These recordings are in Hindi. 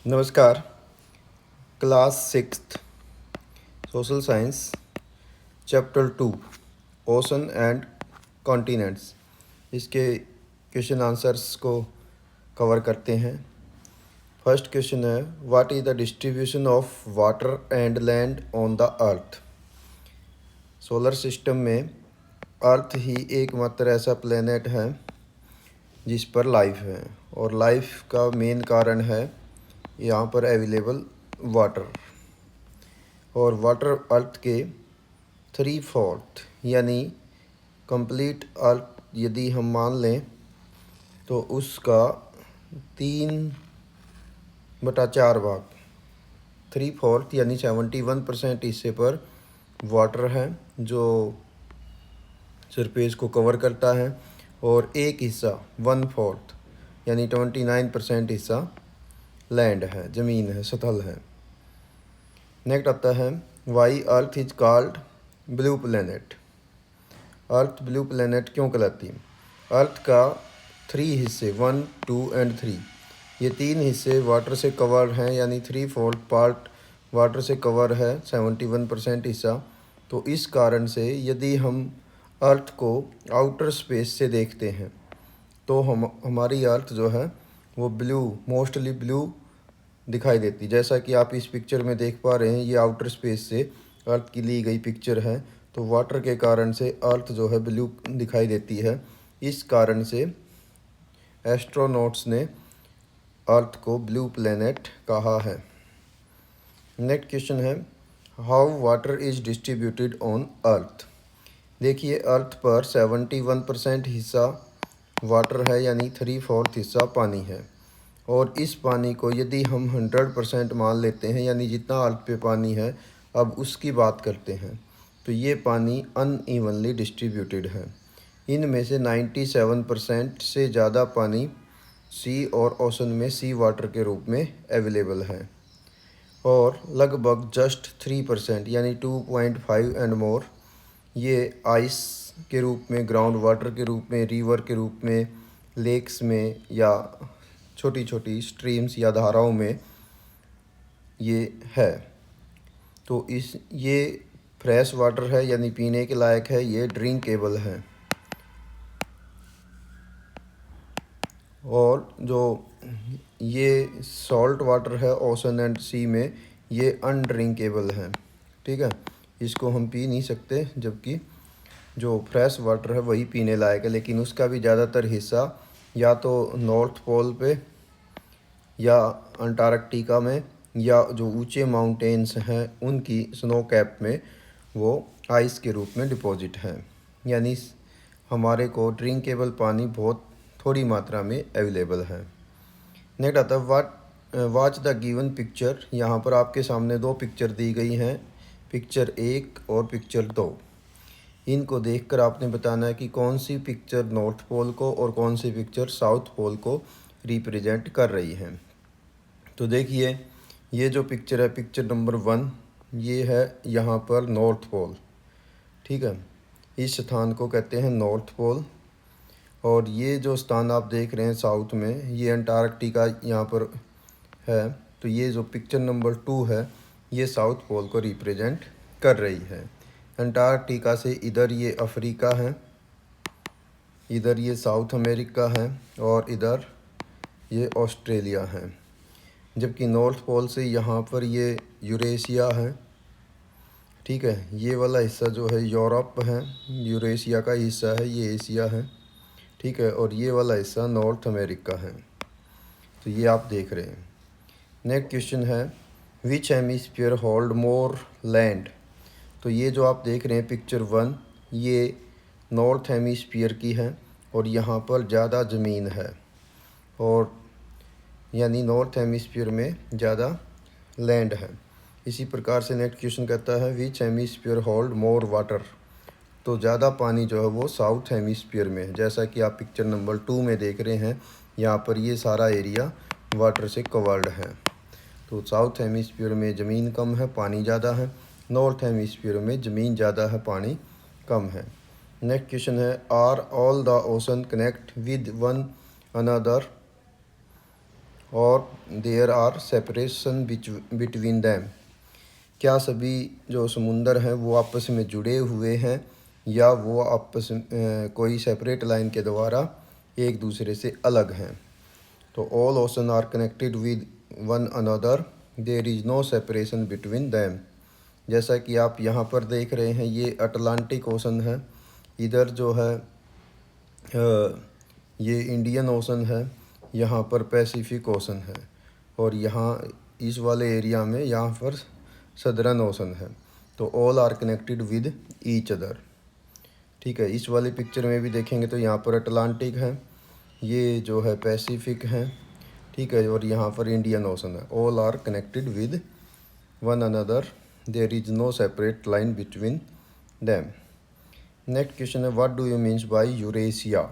नमस्कार। Class sixth social science chapter 2 ocean and continents इसके क्वेश्चन आंसर्स को कवर करते हैं। फर्स्ट क्वेश्चन है, what is the distribution of water and land on the earth. Solar system में अर्थ ही एकमात्र ऐसा प्लेनेट है जिस पर लाइफ है, और लाइफ का मेन कारण है यहाँ पर अवेलेबल वाटर। और वाटर अर्थ के 3/4 यानी कंप्लीट अर्थ यदि हम मान लें तो उसका 3/4 भाग 3/4 यानी 71% हिस्से पर वाटर है जो सरफेस को कवर करता है, और एक हिस्सा 1/4 यानी 29% हिस्सा लैंड है, ज़मीन है, सतह है। नेक्स्ट आता है, why earth is called blue planet. Earth blue planet क्यों कहलाती है? अर्थ का 3 हिस्से 1, 2 एंड 3, ये 3 हिस्से वाटर से कवर हैं, यानी 3/4 पार्ट वाटर से कवर है, 71% हिस्सा। तो इस कारण से यदि हम अर्थ को आउटर स्पेस से देखते हैं तो हमारी अर्थ जो है वो ब्लू, मोस्टली ब्लू दिखाई देती। जैसा कि आप इस पिक्चर में देख पा रहे हैं, ये आउटर स्पेस से अर्थ की ली गई पिक्चर है। तो वाटर के कारण से अर्थ जो है ब्लू दिखाई देती है। इस कारण से एस्ट्रोनॉट्स ने अर्थ को ब्लू प्लेनेट कहा है। नेक्स्ट क्वेश्चन है, how water is distributed on earth. देखिए, अर्थ पर 71% हिस्सा वाटर है, यानी 3/4 हिस्सा पानी है। और इस पानी को यदि हम 100% मान लेते हैं, यानी जितना अर्थ पे पानी है, अब उसकी बात करते हैं, तो ये पानी अनइवनली डिस्ट्रीब्यूटेड है। इनमें से 97% से ज़्यादा पानी सी और ओशन में सी वाटर के रूप में अवेलेबल है, और लगभग जस्ट 3% यानी 2.5 एंड मोर ये आइस के रूप में, ग्राउंड वाटर के रूप में, रिवर के रूप में, लेक्स में या छोटी छोटी स्ट्रीम्स या धाराओं में ये है। तो ये फ्रेश वाटर है, यानी पीने के लायक है, ये ड्रिंकेबल है। और जो ये सॉल्ट वाटर है ओशन एंड सी में, ये अनड्रिंकेबल है। ठीक है, इसको हम पी नहीं सकते, जबकि जो फ्रेश वाटर है वही पीने लायक है। लेकिन उसका भी ज़्यादातर हिस्सा या तो नॉर्थ पोल पे या अंटार्कटिका में या जो ऊंचे माउंटेन्स हैं उनकी स्नो कैप में वो आइस के रूप में डिपॉजिट है। यानी हमारे को ड्रिंकेबल पानी बहुत थोड़ी मात्रा में अवेलेबल है। नेक्स्ट आता है, वाच द गिवन पिक्चर। यहाँ पर आपके सामने 2 पिक्चर दी गई हैं, पिक्चर 1 और पिक्चर 2। इनको देखकर आपने बताना है कि कौन सी पिक्चर नॉर्थ पोल को और कौन सी पिक्चर साउथ पोल को रिप्रेजेंट कर रही है। तो देखिए, ये जो पिक्चर है, पिक्चर नंबर 1, ये है यहाँ पर नॉर्थ पोल। ठीक है, इस स्थान को कहते हैं नॉर्थ पोल। और ये जो स्थान आप देख रहे हैं साउथ में, ये अंटार्कटिका यहाँ पर है। तो ये जो पिक्चर नंबर 2 है, ये साउथ पोल को रिप्रेजेंट कर रही है। अंटार्कटिका से इधर ये अफ्रीका है, इधर ये साउथ अमेरिका है, और इधर ये ऑस्ट्रेलिया है। जबकि नॉर्थ पोल से यहाँ पर ये यूरेशिया है। ठीक है, ये वाला हिस्सा जो है यूरोप है, यूरेशिया का हिस्सा है, ये एशिया है। ठीक है, और ये वाला हिस्सा नॉर्थ अमेरिका है। तो ये आप देख रहे हैं। नेक्स्ट क्वेश्चन है, विच हेमिस्फीयर होल्ड मोर लैंड। तो ये जो आप देख रहे हैं पिक्चर 1, ये नॉर्थ हेमिस्फीयर की है, और यहाँ पर ज़्यादा ज़मीन है, और यानी नॉर्थ हेमिस्फीयर में ज़्यादा लैंड है। इसी प्रकार से नेक्स्ट क्वेश्चन कहता है, विच हेमिस्फीयर होल्ड मोर वाटर। तो ज़्यादा पानी जो है वो साउथ हेमिस्फीयर में है। जैसा कि आप पिक्चर नंबर 2 में देख रहे हैं, यहाँ पर ये सारा एरिया वाटर से कवर्ड है। तो साउथ हेमिस्फीयर में ज़मीन कम है, पानी ज़्यादा है। नॉर्थ हेमिस्फीयर में ज़मीन ज़्यादा है, पानी कम है। नेक्स्ट क्वेश्चन है, are all the ocean connect with one another. और there are separation between them. क्या सभी जो समुंदर हैं वो आपस में जुड़े हुए हैं या वो आपस कोई सेपरेट लाइन के द्वारा एक दूसरे से अलग हैं। तो all ocean are connected with one another, there is no separation between them. जैसा कि आप यहाँ पर देख रहे हैं, ये अटलांटिक ओशन है, इधर जो है ये इंडियन ओशन है, यहाँ पर पैसिफिक ओशन है, और यहाँ इस वाले एरिया में यहाँ पर सदर्न ओशन है। तो all are connected with each other. ठीक है, इस वाली पिक्चर में भी देखेंगे तो यहाँ पर अटलांटिक है, ये जो है पैसिफिक है, ठीक है, और यहाँ पर इंडियन ओशन है। All are connected with one another, there is no separate line between them. Next question है, what do you means by Eurasia.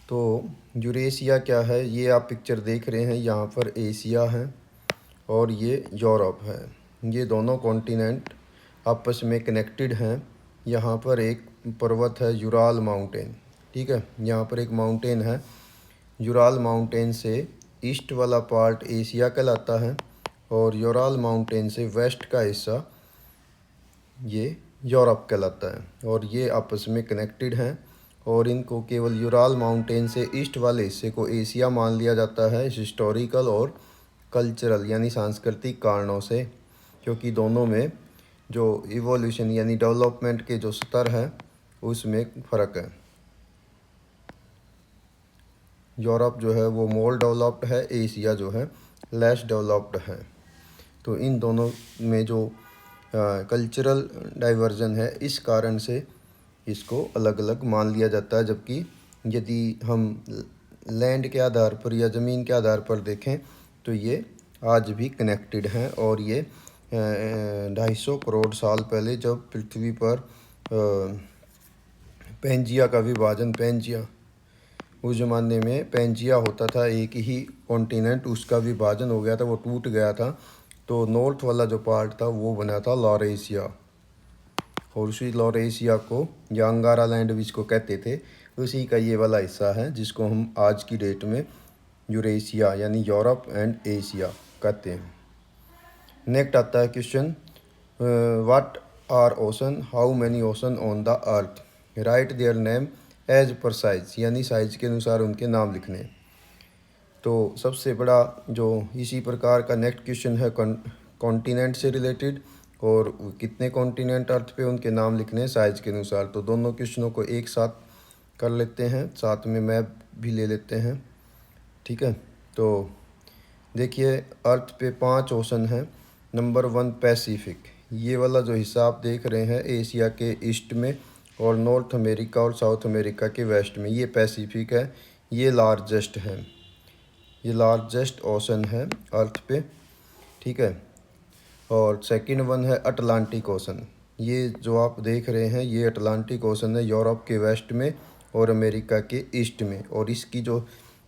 तो यूरेशिया क्या है, ये आप पिक्चर देख रहे हैं, यहाँ पर एशिया है और ये यूरोप है। ये दोनों कॉन्टिनेंट आपस में कनेक्टेड हैं। यहाँ पर एक पर्वत है यूराल माउंटेन, ठीक है, यहाँ पर एक माउंटेन है, यूराल माउंटेन से ईस्ट वाला पार्ट एशिया कहलाता है और यूराल माउंटेन से वेस्ट का हिस्सा ये यूरोप कहलाता है। और ये आपस में कनेक्टेड हैं और इनको केवल यूराल माउंटेन से ईस्ट वाले हिस्से को एशिया मान लिया जाता है हिस्टोरिकल और कल्चरल यानी सांस्कृतिक कारणों से, क्योंकि दोनों में जो इवोल्यूशन यानी डेवलपमेंट के जो स्तर है उसमें फ़र्क है। यूरोप जो है वो मोर डेवलप्ड है, एशिया जो है लेस डेवलप्ड है। तो इन दोनों में जो कल्चरल डाइवर्जन है, इस कारण से इसको अलग अलग मान लिया जाता है। जबकि यदि हम लैंड के आधार पर या ज़मीन के आधार पर देखें तो ये आज भी कनेक्टेड हैं। और ये 250 करोड़ साल पहले जब पृथ्वी पर पेंजिया का विभाजन, पेंजिया उस ज़माने में पेंजिया होता था, एक ही कॉन्टिनेंट, उसका विभाजन हो गया था, वो टूट गया था। तो नॉर्थ वाला जो पार्ट था वो बना था लॉरेशिया, और उसी लॉरेशिया को या अंगारा लैंड भी इसको कहते थे, उसी का ये वाला हिस्सा है जिसको हम आज की डेट में यूरेशिया यानी यूरोप एंड एशिया कहते हैं। नेक्स्ट आता है question, what are ocean, how many ocean on the earth, write their name as per size, यानी साइज के अनुसार उनके नाम लिखने। तो सबसे बड़ा जो इसी प्रकार का नेक्स्ट क्वेश्चन है कॉन्टिनेंट से रिलेटेड, और कितने कॉन्टिनेंट अर्थ पे उनके नाम लिखने हैं साइज के अनुसार। तो दोनों क्वेश्चनों को एक साथ कर लेते हैं, साथ में मैप भी ले लेते हैं, ठीक है। तो देखिए, अर्थ पे 5 ओशन हैं। नंबर 1 पैसिफिक, ये वाला जो हिस्सा आप देख रहे हैं एशिया के ईस्ट में और नॉर्थ अमेरिका और साउथ अमेरिका के वेस्ट में, ये पैसिफिक है, ये लार्जेस्ट है, ये लार्जेस्ट ओशन है अर्थ पे, ठीक है। और सेकंड वन है अटलांटिक ओशन, ये जो आप देख रहे हैं ये अटलांटिक ओशन है यूरोप के वेस्ट में और अमेरिका के ईस्ट में, और इसकी जो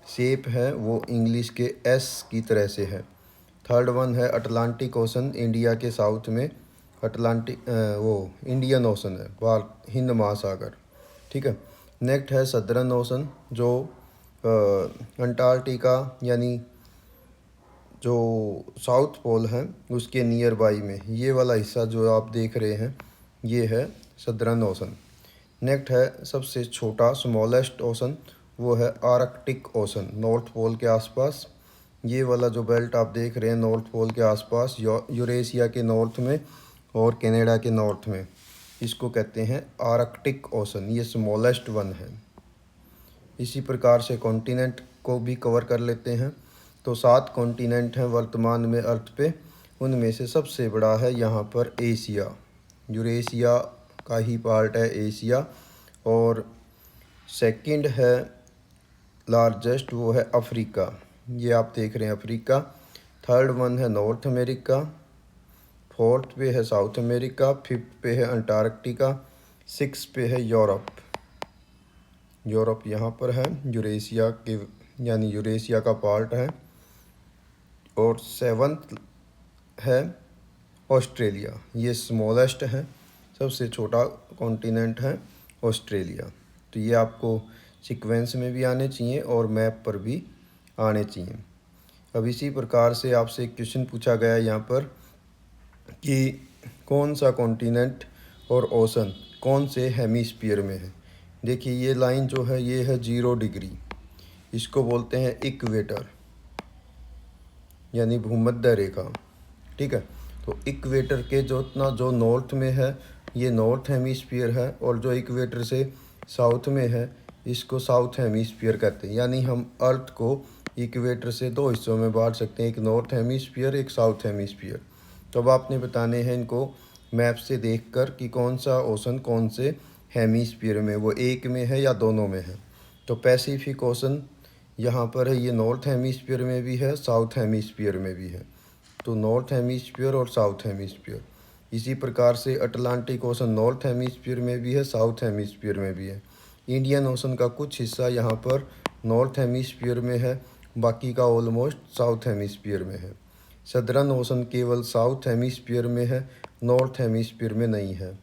शेप है वो इंग्लिश के एस की तरह से है। थर्ड वन है अटलांटिक ओशन, इंडिया के साउथ में अटलांटिक वो इंडियन ओशन है, भारत हिंद महासागर, ठीक है। नेक्स्ट है सदर्न ओशन, जो अंटार्कटिका यानी जो साउथ पोल है उसके नियर बाई में, ये वाला हिस्सा जो आप देख रहे हैं ये है सदर्न ओशन। नेक्स्ट है सबसे छोटा स्मॉलेस्ट ओशन, वो है आर्कटिक ओशन, नॉर्थ पोल के आसपास। ये वाला जो बेल्ट आप देख रहे हैं नॉर्थ पोल के आसपास, यूरेशिया के नॉर्थ में और कनाडा के नॉर्थ में, इसको कहते हैं आर्कटिक ओशन, ये स्मॉलेस्ट वन है। इसी प्रकार से कॉन्टिनेंट को भी कवर कर लेते हैं। तो 7 कॉन्टिनेंट हैं वर्तमान में अर्थ पे, उनमें से सबसे बड़ा है यहाँ पर एशिया, यूरेशिया का ही पार्ट है एशिया। और सेकंड है लार्जेस्ट, वो है अफ्रीका, ये आप देख रहे हैं अफ्रीका। थर्ड वन है नॉर्थ अमेरिका, फोर्थ पे है साउथ अमेरिका, फिफ्थ पे है अंटार्कटिका, सिक्स पे है यूरोप, यूरोप यहाँ पर है, यूरेशिया के यानी यूरेशिया का पार्ट है। और सेवंथ है ऑस्ट्रेलिया, ये स्मॉलेस्ट है, सबसे छोटा कॉन्टिनेंट है ऑस्ट्रेलिया। तो ये आपको सीक्वेंस में भी आने चाहिए और मैप पर भी आने चाहिए। अब इसी प्रकार से आपसे एक क्वेश्चन पूछा गया है यहाँ पर कि कौन सा कॉन्टिनेंट और ओशन कौन से हेमिस्फीयर में है। देखिए ये लाइन जो है ये है 0 डिग्री, इसको बोलते हैं इक्वेटर यानी भूमध्य रेखा। ठीक है, तो इक्वेटर के जो नॉर्थ में है ये नॉर्थ हेमिस्फीयर है, और जो इक्वेटर से साउथ में है इसको साउथ हेमिस्फीयर कहते हैं। यानी हम अर्थ को इक्वेटर से दो हिस्सों में बांट सकते हैं, एक नॉर्थ हेमिस्फीयर एक साउथ हेमिस्फीयर। तो अब आपने बताने हैं इनको मैप से देखकर कि कौन सा ओशन कौन से हेमिस्फीयर में, वो एक में है या दोनों में है। तो पैसिफिक ओशन यहाँ पर है, ये नॉर्थ हेमिस्फीयर में भी है साउथ हेमिस्फीयर में भी है, तो नॉर्थ हेमिस्फीयर और साउथ हेमिस्फीयर। इसी प्रकार से अटलांटिक ओशन नॉर्थ हेमिस्फीयर में भी है साउथ हेमिस्फीयर में भी है। इंडियन ओशन का कुछ हिस्सा यहाँ पर नॉर्थ हेमिस्फीयर में है, बाकी का ऑलमोस्ट साउथ हेमिस्फीयर में है। सदर्न ओशन केवल साउथ हेमिस्फीयर में है, नॉर्थ हेमिस्फीयर में नहीं है।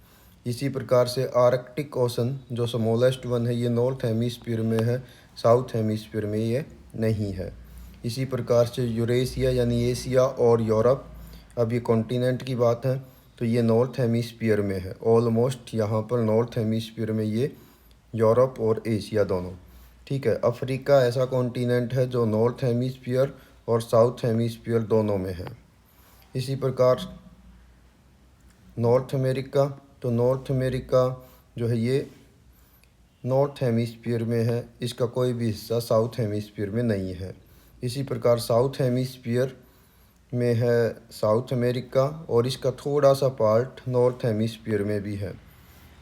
इसी प्रकार से आर्कटिक ओशन जो स्मॉलेस्ट वन है ये नॉर्थ हेमिस्फीयर में है, साउथ हेमिस्फीयर में ये नहीं है। इसी प्रकार से यूरेशिया यानी एशिया और यूरोप, अब ये कॉन्टिनेंट की बात है तो ये नॉर्थ हेमिस्फीयर में है, ऑलमोस्ट यहाँ पर नॉर्थ हेमिस्फीयर में ये यूरोप और एशिया दोनों। ठीक है, अफ्रीका ऐसा कॉन्टिनेंट है जो नॉर्थ हेमिस्फीयर और साउथ हेमिस्फीयर दोनों में है। इसी प्रकार नॉर्थ अमेरिका, तो नॉर्थ अमेरिका जो है ये नॉर्थ हेमिस्फीयर में है, इसका कोई भी हिस्सा साउथ हेमिस्फीयर में नहीं है। इसी प्रकार साउथ हेमिस्फीयर में है साउथ अमेरिका, और इसका थोड़ा सा पार्ट नॉर्थ हेमिस्फीयर में भी है।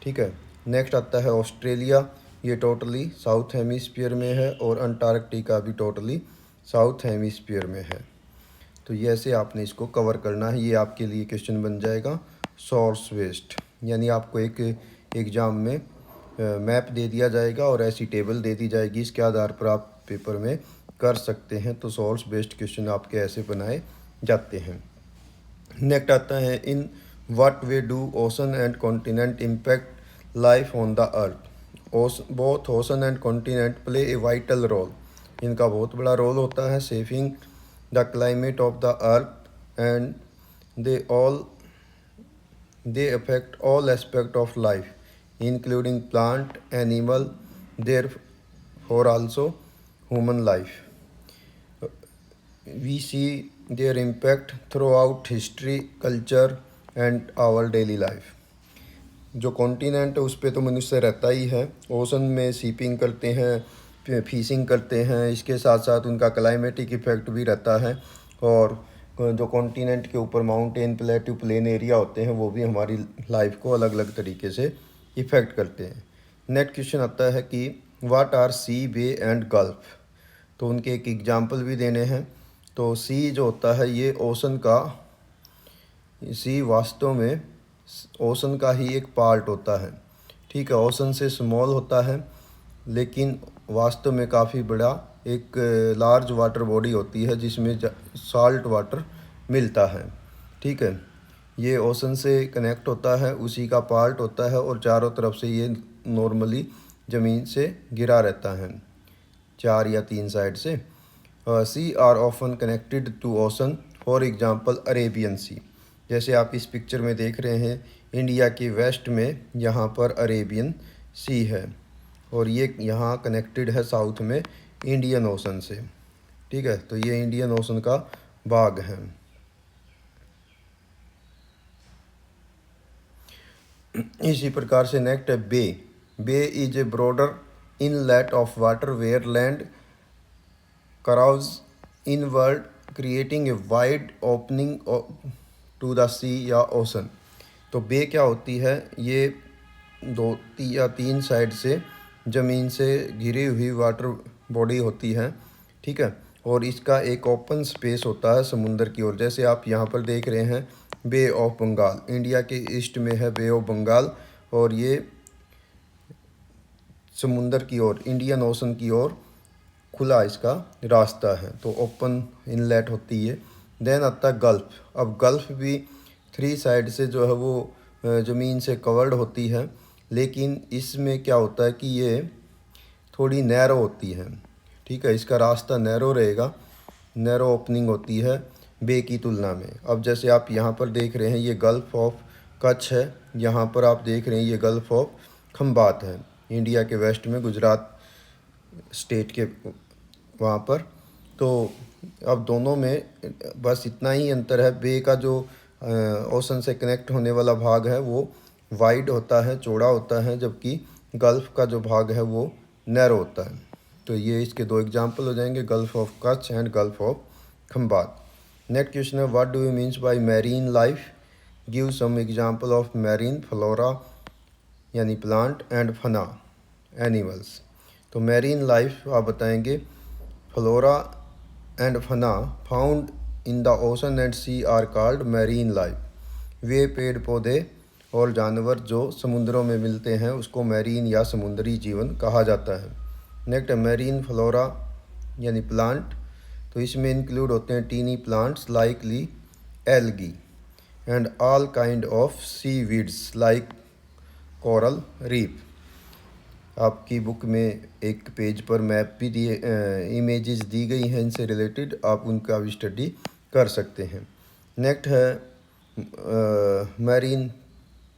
ठीक है, नेक्स्ट आता है ऑस्ट्रेलिया, ये टोटली साउथ हेमिस्फीयर में है, और अंटार्कटिका भी टोटली साउथ हेमिस्फीयर में है। तो ये ऐसे आपने इसको कवर करना है, ये आपके लिए क्वेश्चन बन जाएगा सोर्स वेस्ट। यानी आपको एक एग्ज़ाम में मैप दे दिया जाएगा और ऐसी टेबल दे दी जाएगी, इसके आधार पर आप पेपर में कर सकते हैं। तो सोर्स बेस्ड क्वेश्चन आपके ऐसे बनाए जाते हैं। नेक्स्ट आता है in what way do ocean and continent impact life on the earth. Both ocean and continent play a vital role, इनका बहुत बड़ा रोल होता है saving the climate of the earth and they affect all aspect of life including plant, animal, therefore also human life. We see their impact throughout history, culture and our daily life. जो कॉन्टिनेंट है उस पर तो मनुष्य रहता ही है, ओशन में सीपिंग करते हैं, फिशिंग करते हैं, इसके साथ साथ उनका क्लाइमेटिक इफेक्ट भी रहता है, और जो कॉन्टिनेंट के ऊपर माउंटेन प्लेट्यू प्लेन एरिया होते हैं वो भी हमारी लाइफ को अलग अलग तरीके से इफ़ेक्ट करते हैं। नेक्स्ट क्वेश्चन आता है कि what are sea, bay and gulf. तो उनके एक एग्जांपल भी देने हैं। तो सी जो होता है ये ओशन का, सी वास्तव में ओशन का ही एक पार्ट होता है। ठीक है, ओशन से स्मॉल होता है लेकिन वास्तव में काफ़ी बड़ा एक लार्ज वाटर बॉडी होती है जिसमें साल्ट वाटर मिलता है। ठीक है, ये ओशन से कनेक्ट होता है, उसी का पार्ट होता है, और चारों तरफ से ये नॉर्मली ज़मीन से गिरा रहता है, 4 या 3 साइड से। Sea are often connected to ocean, for example Arabian sea. जैसे आप इस पिक्चर में देख रहे हैं इंडिया के वेस्ट में यहाँ पर अरेबियन सी है, और ये यहाँ कनेक्टेड है साउथ में इंडियन ओशन से। ठीक है, तो ये इंडियन ओशन का भाग है। इसी प्रकार से नेक्स्ट है bay. Bay is a broader inlet of water where land curves inward creating a wide opening to the sea या ओशन। तो बे क्या होती है, ये 2 या 3 साइड से ज़मीन से घिरी हुई वाटर बॉडी होती है। ठीक है, और इसका एक ओपन स्पेस होता है समुंदर की ओर। जैसे आप यहाँ पर देख रहे हैं बे ऑफ बंगाल, इंडिया के ईस्ट में है बे ऑफ बंगाल, और ये समुंदर की ओर इंडियन ओशन की ओर खुला इसका रास्ता है, तो ओपन इनलेट होती है। देन आता है गल्फ़। अब गल्फ़ भी 3 साइड से जो है वो ज़मीन से कवर्ड होती है, लेकिन इसमें क्या होता है कि ये थोड़ी नैरो होती है। ठीक है, इसका रास्ता नैरो रहेगा, नैरो ओपनिंग होती है बे की तुलना में। अब जैसे आप यहाँ पर देख रहे हैं ये गल्फ़ ऑफ कच्छ है, यहाँ पर आप देख रहे हैं ये गल्फ़ ऑफ खंबात है, इंडिया के वेस्ट में गुजरात स्टेट के वहाँ पर। तो अब दोनों में बस इतना ही अंतर है, बे का जो ओशन से कनेक्ट होने वाला भाग है वो वाइड होता है, चौड़ा होता है, जबकि गल्फ़ का जो भाग है वो नैरो होता है। तो ये इसके दो एग्जांपल हो जाएंगे, gulf of Kutch and gulf of Khambhat. Next question है what do you means by marine life, give some example of marine flora यानी प्लांट एंड फना एनिमल्स। तो मैरीन लाइफ आप बताएंगे, flora and fauna found in the ocean and sea are called marine life. वे पेड़ पौधे और जानवर जो समुद्रों में मिलते हैं उसको मैरीन या समुद्री जीवन कहा जाता है। नेक्स्ट मैरीन फ्लोरा यानी प्लांट, तो इसमें इंक्लूड होते हैं tiny plants likely algae and all kind of seaweeds like coral reef. आपकी बुक में एक पेज पर मैप भी दिए, इमेजेस दी गई हैं इनसे रिलेटेड, आप उनका भी स्टडी कर सकते हैं। नेक्स्ट है मैरीन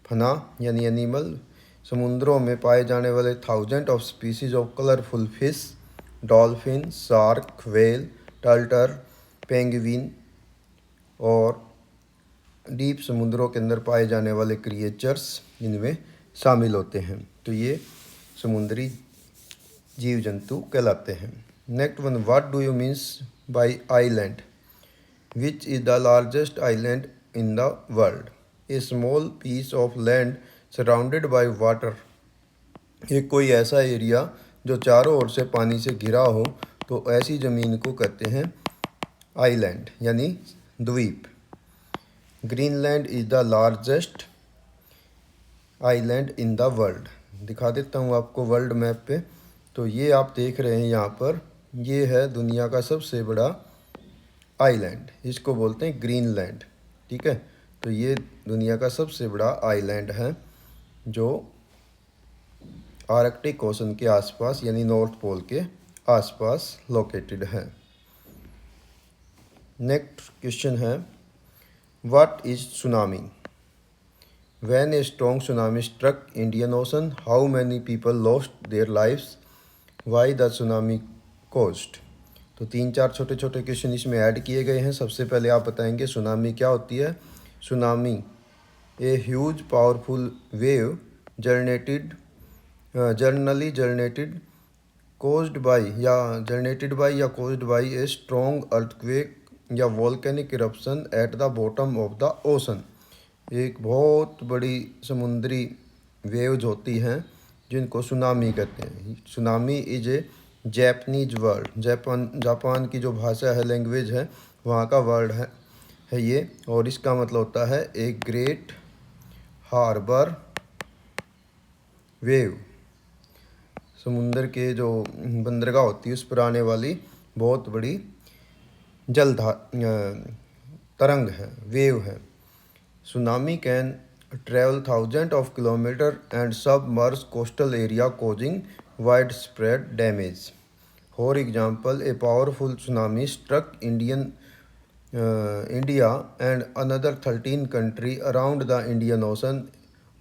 फना यानी एनिमल, समुद्रों में पाए जाने वाले thousand of species of colourful fish, dolphin, shark, whale, turtle, penguin और डीप समुद्रों के अंदर पाए जाने वाले क्रिएचर्स इनमें शामिल होते हैं। तो ये समुद्री जीव जंतु कहलाते हैं। Next one, what do you means by island, which is the largest island in the world, a small piece of land surrounded by water. ये कोई ऐसा एरिया जो चारों ओर से पानी से घिरा हो, तो ऐसी ज़मीन को कहते हैं आइलैंड यानी द्वीप। Greenland is the largest island in the world. दिखा देता हूँ आपको वर्ल्ड मैप पे। तो ये आप देख रहे हैं यहाँ पर, ये है दुनिया का सबसे बड़ा आइलैंड, इसको बोलते हैं ग्रीनलैंड। ठीक है, तो ये दुनिया का सबसे बड़ा आइलैंड है जो आर्कटिक ओशन के आसपास यानी नॉर्थ पोल के आसपास लोकेटेड है। नेक्स्ट क्वेश्चन है what is tsunami, when a strong tsunami struck Indian ocean, how many people lost their lives, why the tsunami caused. तो 3-4 छोटे छोटे क्वेश्चन इसमें ऐड किए गए हैं। सबसे पहले आप बताएंगे सुनामी क्या होती है। Tsunami a huge powerful wave generally generated या caused by a strong earthquake या volcanic eruption at the bottom of the ocean. एक बहुत बड़ी समुद्री वेव्स होती हैं जिनको सुनामी कहते हैं। Tsunami is a Japanese word, Japan की जो भाषा है, लैंग्वेज है, वहाँ का वर्ड है ये, और इसका मतलब होता है ए ग्रेट हार्बर वेव। समुंदर के जो बंदरगाह होती है उस पर आने वाली बहुत बड़ी तरंग है, वेव है। Tsunami can travel thousand of kilometre and submerge coastal area causing widespread damage. For example a powerful tsunami struck India and another 13 country around the Indian Ocean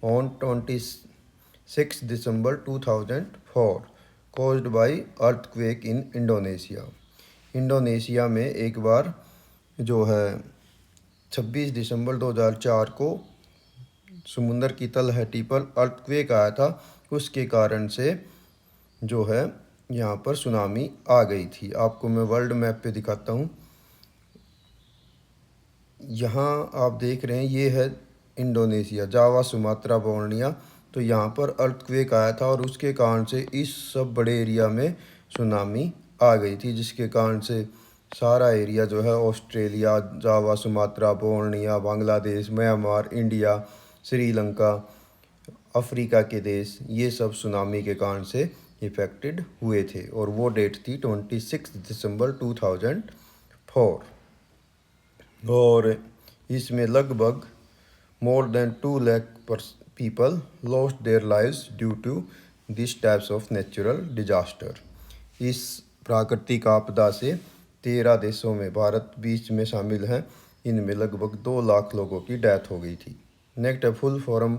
on 26 December 2004 caused by earthquake in Indonesia। Indonesia में एक बार जो है 26 दिसंबर 2004 को समुंदर की तलहटी पर अर्थक्वेक आया था, उसके कारण से जो है यहाँ पर सुनामी आ गई थी। आपको मैं वर्ल्ड मैप पे दिखाता हूँ। यहाँ आप देख रहे हैं ये है इंडोनेशिया, जावा, सुमात्रा, बोर्निया। तो यहाँ पर अर्थक्वेक आया था और उसके कारण से इस सब बड़े एरिया में सुनामी आ गई थी, जिसके कारण से सारा एरिया जो है Australia, Java, Sumatra, Borneo, Bangladesh, Myanmar, India, Sri Lanka, Africa के देश, ये सब सुनामी के कारण से इफ़ेक्टेड हुए थे। और वो डेट थी 26 दिसंबर 2004। और इसमें लगभग more than 2 lakh people lost their lives due to this types of natural disaster. इस प्राकृतिक आपदा से 13 देशों में, भारत बीच में शामिल हैं। इनमें लगभग 2 लाख लोगों की डेथ हो गई थी। नेक्स्ट है फुल फॉर्म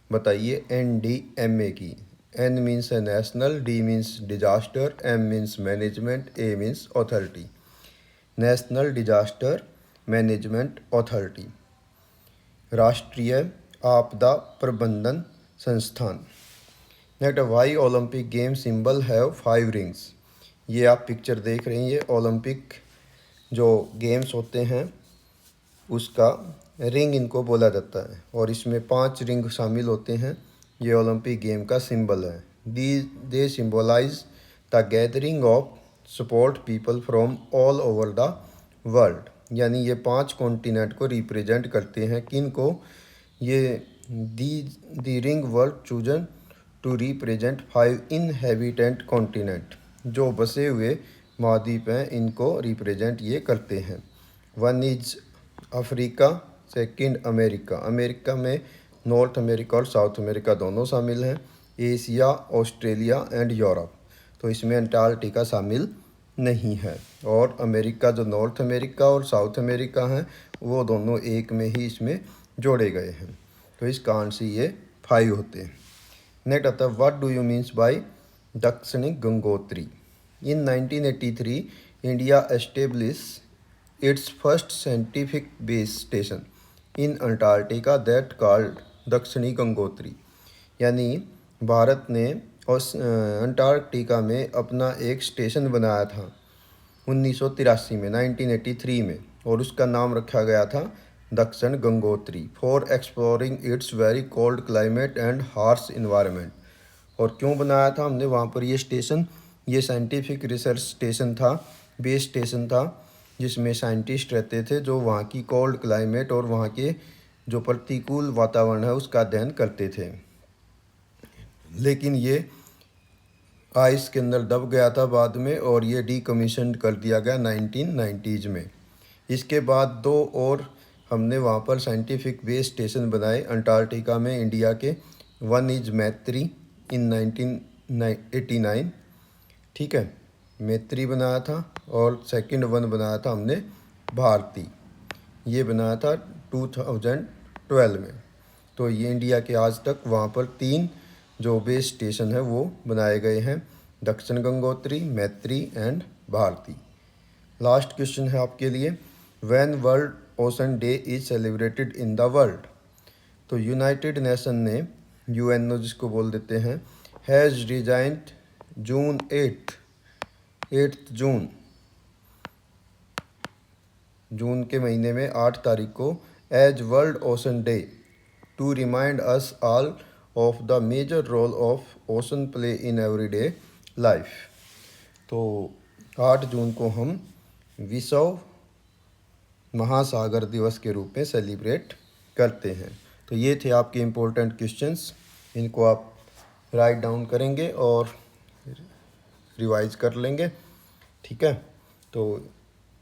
बताइए NDMA की। N मीन्स है national, D means disaster, M means management, A means authority. National disaster management authority, राष्ट्रीय आपदा प्रबंधन संस्थान। Next why Olympic game symbol have 5 rings. ये आप पिक्चर देख रहे हैं, ये ओलंपिक जो गेम्स होते हैं उसका रिंग इनको बोला जाता है और इसमें 5 रिंग शामिल होते हैं। ये ओलंपिक गेम का सिंबल है। They symbolise the gathering of support people from all over the world, यानी ये 5 कॉन्टिनेंट को रिप्रेजेंट करते हैं। किन को? ये the ring world chosen to represent 5 inhabitant continent, जो बसे हुए महाद्वीप हैं इनको रिप्रेजेंट ये करते हैं। 1 is Africa, second America, America में नॉर्थ अमेरिका और साउथ अमेरिका दोनों शामिल हैं। एशिया, ऑस्ट्रेलिया एंड यूरोप, तो इसमें अंटार्कटिका शामिल नहीं है। और अमेरिका जो नॉर्थ अमेरिका और साउथ अमेरिका हैं वो दोनों एक में ही इसमें जोड़े गए हैं। तो इस कारण से ये 5 होते हैं। नेक्स्ट आता है what do you means bye दक्षिणी गंगोत्री। इन 1983 India establish it's first scientific base station in Antarctica that called दक्षिणी गंगोत्री, यानी भारत ने अंटार्कटिका में अपना एक स्टेशन बनाया था 1983 में, 1983 में, और उसका नाम रखा गया था दक्षिण Gangotri for exploring its very cold climate and harsh environment. और क्यों बनाया था हमने वहाँ पर ये स्टेशन? ये साइंटिफिक रिसर्च स्टेशन था, बेस स्टेशन था, जिसमें साइंटिस्ट रहते थे जो वहाँ की कोल्ड क्लाइमेट और वहाँ के जो प्रतिकूल वातावरण है उसका अध्ययन करते थे। लेकिन ये आइस के अंदर दब गया था बाद में और ये डीकमीशन कर दिया गया 1990s में। इसके बाद 2 और हमने वहाँ पर साइंटिफिक बेस स्टेशन बनाए अंटार्कटिका में इंडिया के। 1 इज मैत्री इन 1989, ठीक है, मैत्री बनाया था, और सेकंड 1 बनाया था हमने भारती, ये बनाया था 2012 में। तो ये इंडिया के आज तक वहाँ पर 3 जो बेस स्टेशन है वो बनाए गए हैं, दक्षिण गंगोत्री, मैत्री एंड भारती। लास्ट क्वेश्चन है आपके लिए, when world ocean day is celebrated in the world. तो यूनाइटेड नेशन ने, यूएनओ जिसको बोल देते हैं, हैज़ डिजाइंड जून 8 जून के महीने में 8 तारीख को as world ocean day to remind us all of the major role of ocean play in everyday life. तो 8 जून को हम विश्व महासागर दिवस के रूप में सेलिब्रेट करते हैं। तो ये थे आपके इम्पोर्टेंट क्वेश्चंस, इनको आप राइट डाउन करेंगे और रिवाइज कर लेंगे, ठीक है। तो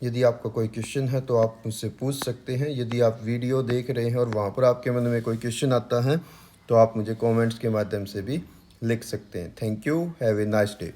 यदि आपका कोई क्वेश्चन है तो आप मुझसे पूछ सकते हैं। यदि आप वीडियो देख रहे हैं और वहाँ पर आपके मन में कोई क्वेश्चन आता है तो आप मुझे कमेंट्स के माध्यम से भी लिख सकते हैं। Thank you, have a nice day.